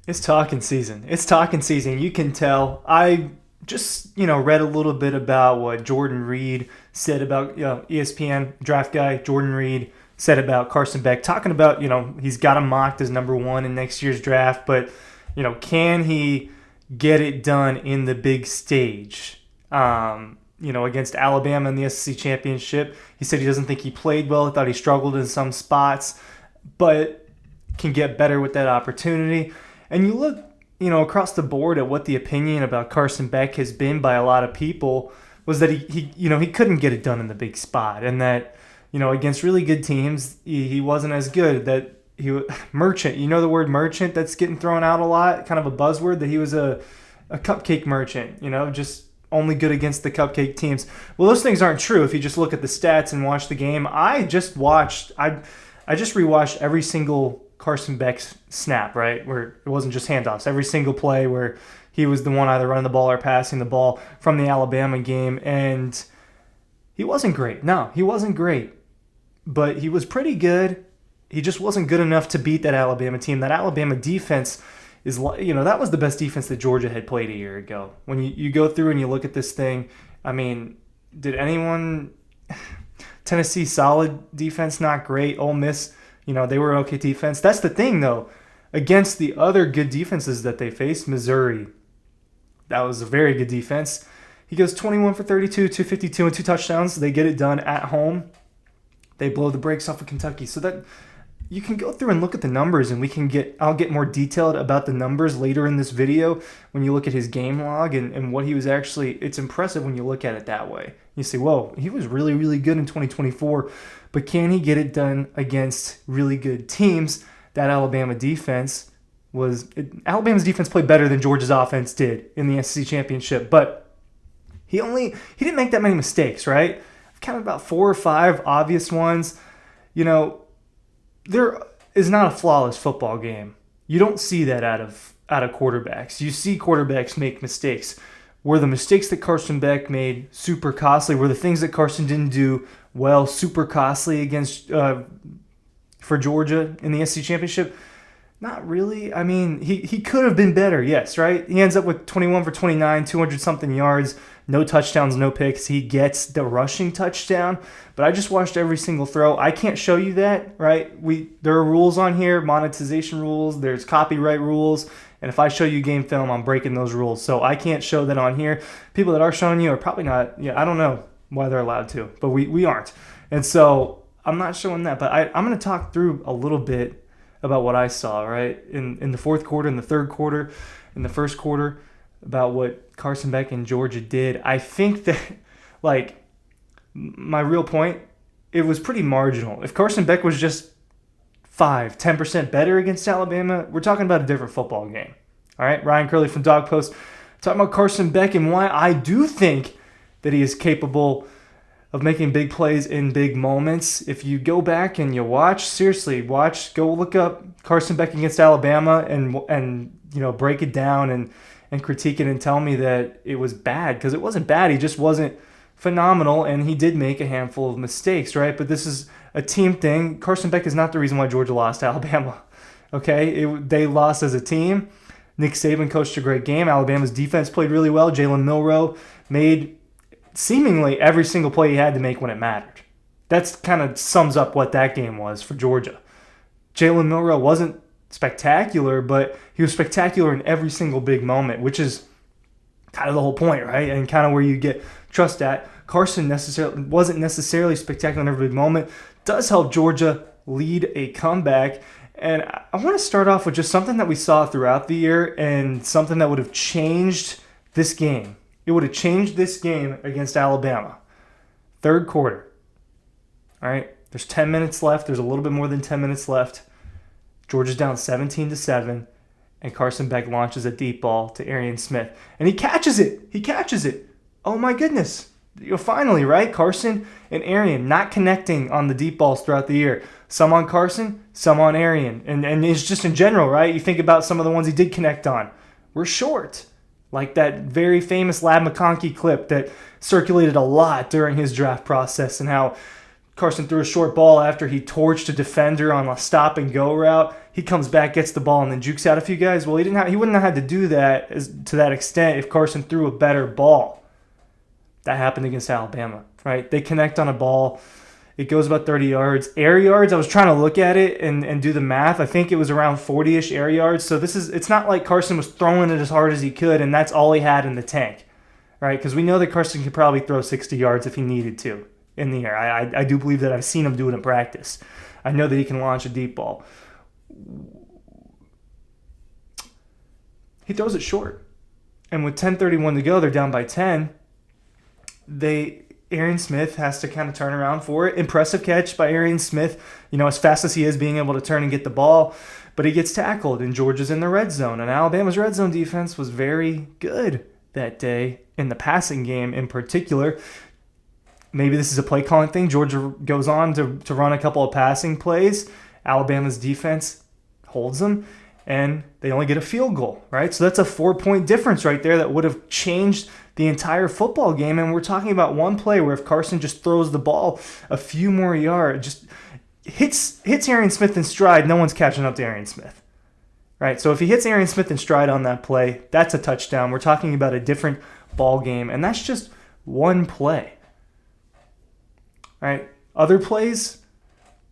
It's talking season. It's talking season. You can tell. I just, read a little bit about what Jordan Reed said about, ESPN draft guy Jordan Reed said about Carson Beck, talking about, he's got him mocked as number one in next year's draft, but, can he get it done in the big stage? Against Alabama in the SEC championship. He said he doesn't think he played well. He thought he struggled in some spots, but can get better with that opportunity. And you look, across the board at what the opinion about Carson Beck has been by a lot of people was that he couldn't get it done in the big spot, and that, against really good teams, he wasn't as good. That merchant, the word merchant that's getting thrown out a lot, kind of a buzzword, that he was a cupcake merchant, just only good against the cupcake teams. Well, those things aren't true if you just look at the stats and watch the game. I just rewatched every single Carson Beck's snap, right? Where it wasn't just handoffs. Every single play where he was the one either running the ball or passing the ball from the Alabama game. And he wasn't great. No, he wasn't great. But he was pretty good. He just wasn't good enough to beat that Alabama team. That Alabama defense is, that was the best defense that Georgia had played a year ago. When you go through and you look at this thing, I mean, did anyone... Tennessee, solid defense, not great. Ole Miss, they were okay defense. That's the thing, though. Against the other good defenses that they faced, Missouri, that was a very good defense. He goes 21 for 32, 252, and 2 touchdowns. They get it done at home. They blow the brakes off of Kentucky. So that you can go through and look at the numbers, and I'll get more detailed about the numbers later in this video when you look at his game log and what he was actually. It's impressive when you look at it that way. You say, whoa, he was really, really good in 2024, but can he get it done against really good teams? That Alabama's defense played better than Georgia's offense did in the SEC championship, but he didn't make that many mistakes, right? I've counted about 4 or 5 obvious ones. There is not a flawless football game. You don't see that out of quarterbacks. You see quarterbacks make mistakes. Were the mistakes that Carson Beck made super costly? Were the things that Carson didn't do well super costly against for Georgia in the SEC championship? Not really. I mean, he could have been better, yes, right? He ends up with 21 for 29, 200-something yards, no touchdowns, no picks. He gets the rushing touchdown, but I just watched every single throw. I can't show you that, right? There are rules on here, monetization rules, there's copyright rules, and if I show you game film, I'm breaking those rules. So I can't show that on here. People that are showing you are probably not, I don't know why they're allowed to, but we aren't. And so I'm not showing that, but I'm going to talk through a little bit about what I saw, right, in the fourth quarter, in the third quarter, in the first quarter, about what Carson Beck and Georgia did. I think that, my real point, it was pretty marginal. If Carson Beck was just 10% better against Alabama, we're talking about a different football game. All right, Ryan Curley from Dawg Post talking about Carson Beck and why I do think that he is capable of making big plays in big moments. If you go back and you go look up Carson Beck against Alabama and break it down and critique it and tell me that it was bad, because it wasn't bad. He just wasn't phenomenal, and he did make a handful of mistakes, right? But this is a team thing. Carson Beck is not the reason why Georgia lost to Alabama. Okay, they lost as a team. Nick Saban coached a great game. Alabama's defense played really well. Jalen Milroe made seemingly every single play he had to make when it mattered. That's kind of sums up what that game was for Georgia. Jalen Milroe wasn't spectacular, but he was spectacular in every single big moment, which is kind of the whole point, right? And kind of where you get trust at. Carson wasn't necessarily spectacular in every big moment. Does help Georgia lead a comeback. And I want to start off with just something that we saw throughout the year and something that would have changed this game. It would have changed this game against Alabama. Third quarter. All right, there's 10 minutes left. There's a little bit more than 10 minutes left. Georgia's down 17-7, and Carson Beck launches a deep ball to Arian Smith, and he catches it. Oh my goodness! Finally, right? Carson and Arian not connecting on the deep balls throughout the year. Some on Carson, some on Arian, and it's just in general, right? You think about some of the ones he did connect on. We're short. Like that very famous Lab McConkey clip that circulated a lot during his draft process, and how Carson threw a short ball after he torched a defender on a stop-and-go route. he comes back, gets the ball, and then jukes out a few guys. Well, he wouldn't have had to do that to that extent if Carson threw a better ball. That happened against Alabama, right? They connect on a ball. It goes about 30 yards. Air yards, I was trying to look at it and do the math. I think it was around 40-ish air yards. So it's not like Carson was throwing it as hard as he could, and that's all he had in the tank, right? Because we know that Carson could probably throw 60 yards if he needed to in the air. I do believe that. I've seen him do it in practice. I know that he can launch a deep ball. He throws it short. And with 10:31 to go, they're down by 10. Aaron Smith has to kind of turn around for it. Impressive catch by Aaron Smith, as fast as he is being able to turn and get the ball. But he gets tackled, and Georgia's in the red zone. And Alabama's red zone defense was very good that day in the passing game in particular. Maybe this is a play calling thing. Georgia goes on to run a couple of passing plays. Alabama's defense holds them, and they only get a field goal, right? So that's a 4-point difference right there that would have changed the entire football game. And we're talking about one play where if Carson just throws the ball a few more yards, just hits Aaron Smith in stride, no one's catching up to Aaron Smith, right? So if he hits Aaron Smith in stride on that play, that's a touchdown. We're talking about a different ball game, and that's just one play, right? Other plays,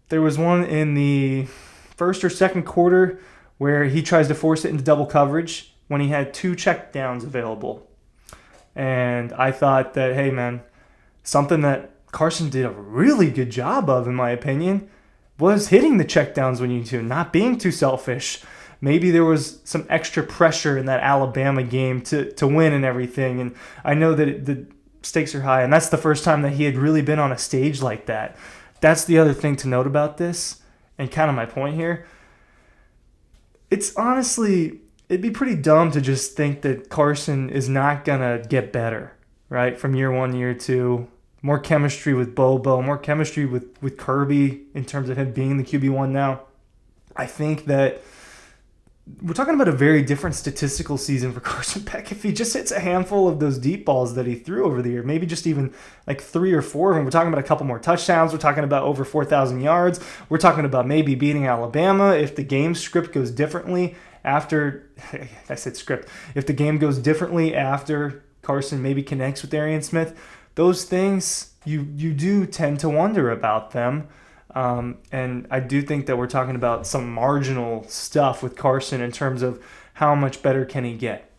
there was one in the first or second quarter where he tries to force it into double coverage when he had 2 check downs available. And I thought that, hey, man, something that Carson did a really good job of, in my opinion, was hitting the checkdowns when you need to, not being too selfish. Maybe there was some extra pressure in that Alabama game to win and everything. And I know that the stakes are high, and that's the first time that he had really been on a stage like that. That's the other thing to note about this, and kind of my point here. It's honestly... it'd be pretty dumb to just think that Carson is not going to get better, right? From year 1, year 2. More chemistry with Bobo, more chemistry with Kirby in terms of him being the QB1 now. I think that we're talking about a very different statistical season for Carson Beck if he just hits a handful of those deep balls that he threw over the year, maybe just even like 3 or 4 of them. We're talking about a couple more touchdowns. We're talking about over 4,000 yards. We're talking about maybe beating Alabama if the game script goes differently after, I said script, if the game goes differently after Carson maybe connects with Arian Smith. Those things, you do tend to wonder about them. And I do think that we're talking about some marginal stuff with Carson in terms of how much better can he get.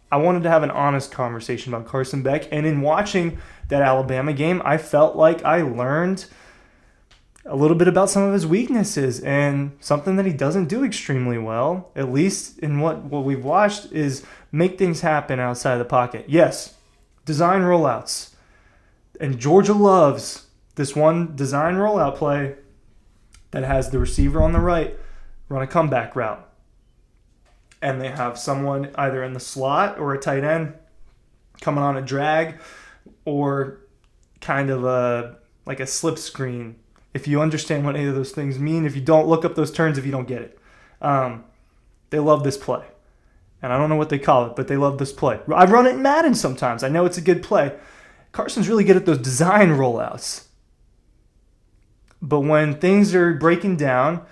I wanted to have an honest conversation about Carson Beck. And in watching that Alabama game, I felt like I learned a little bit about some of his weaknesses, and something that he doesn't do extremely well, at least in what we've watched, is make things happen outside the pocket. Yes, design rollouts. And Georgia loves this one design rollout play that has the receiver on the right run a comeback route. And they have someone either in the slot or a tight end coming on a drag or kind of like a slip screen. If you understand what any of those things mean, if you don't, look up those terms if you don't get it. They love this play. And I don't know what they call it, but they love this play. I run it in Madden sometimes. I know it's a good play. Carson's really good at those design rollouts. But when things are breaking down,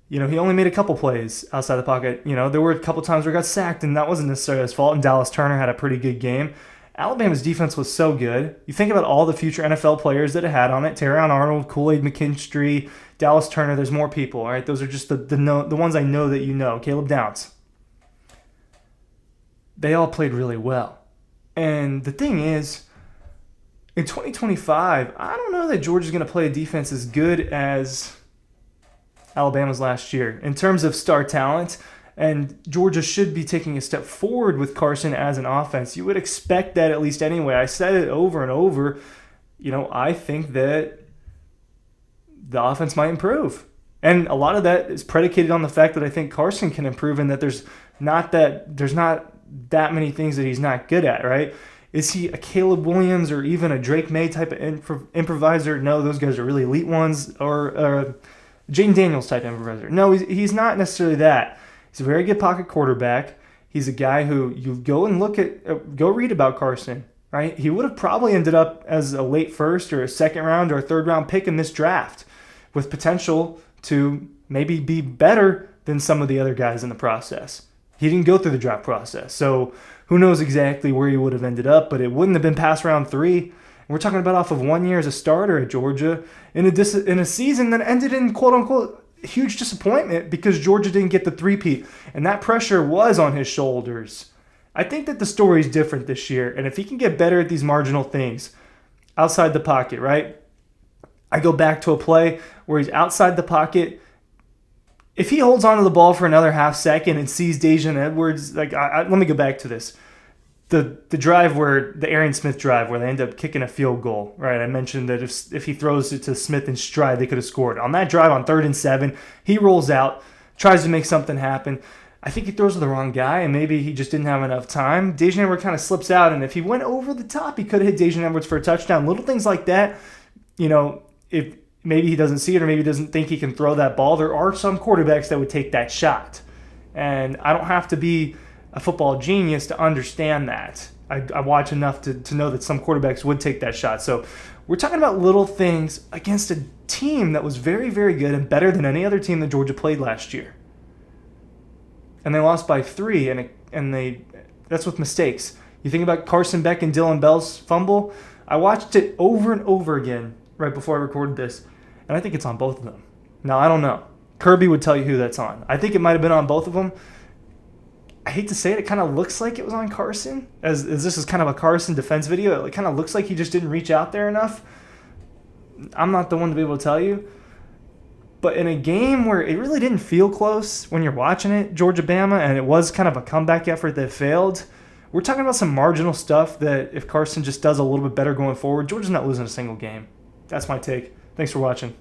he only made a couple plays outside the pocket. There were a couple times where he got sacked, and that wasn't necessarily his fault, and Dallas Turner had a pretty good game. Alabama's defense was so good. You think about all the future NFL players that it had on it. Terrion Arnold, Kool-Aid McKinstry, Dallas Turner. There's more people, all right? Those are just the ones I know that you know. Caleb Downs. They all played really well. And the thing is, in 2025, I don't know that Georgia's going to play a defense as good as Alabama's last year in terms of star talent. And Georgia should be taking a step forward with Carson as an offense. You would expect that at least anyway. I said it over and over. I think that the offense might improve. And a lot of that is predicated on the fact that I think Carson can improve and that there's not that many things that he's not good at, right? Is he a Caleb Williams or even a Drake May type of improviser? No, those guys are really elite ones. Or Jaden Daniels type improviser. No, he's not necessarily that. He's a very good pocket quarterback. He's a guy who you go and go read about Carson, right? He would have probably ended up as a late first or a second round or a third round pick in this draft with potential to maybe be better than some of the other guys in the process. He didn't go through the draft process. So who knows exactly where he would have ended up, but it wouldn't have been past round 3. And we're talking about off of 1 year as a starter at Georgia in a season that ended in quote-unquote huge disappointment because Georgia didn't get the three-peat. And that pressure was on his shoulders. I think that the story is different this year. And if he can get better at these marginal things, outside the pocket, right? I go back to a play where he's outside the pocket. If he holds onto the ball for another half second and sees Dejan Edwards, let me go back to this. The drive where the Aaron Smith drive where they end up kicking a field goal, right? I mentioned that if he throws it to Smith in stride, they could have scored. On that drive on 3rd and 7, he rolls out, tries to make something happen. I think he throws to the wrong guy, and maybe he just didn't have enough time. Dejan Edwards kind of slips out, and if he went over the top, he could have hit Dejan Edwards for a touchdown. Little things like that, if maybe he doesn't see it or maybe he doesn't think he can throw that ball, there are some quarterbacks that would take that shot. And I don't have to be a football genius to understand that. I watch enough to know that some quarterbacks would take that shot. So we're talking about little things against a team that was very, very good and better than any other team that Georgia played last year. And they lost by 3, and that's with mistakes. You think about Carson Beck and Dylan Bell's fumble. I watched it over and over again right before I recorded this, and I think it's on both of them. Now, I don't know. Kirby would tell you who that's on. I think it might have been on both of them. I hate to say it kind of looks like it was on Carson, as this is kind of a Carson defense video. It kind of looks like he just didn't reach out there enough. I'm not the one to be able to tell you. But in a game where it really didn't feel close when you're watching it, Georgia-Bama, and it was kind of a comeback effort that failed, we're talking about some marginal stuff that if Carson just does a little bit better going forward, Georgia's not losing a single game. That's my take. Thanks for watching.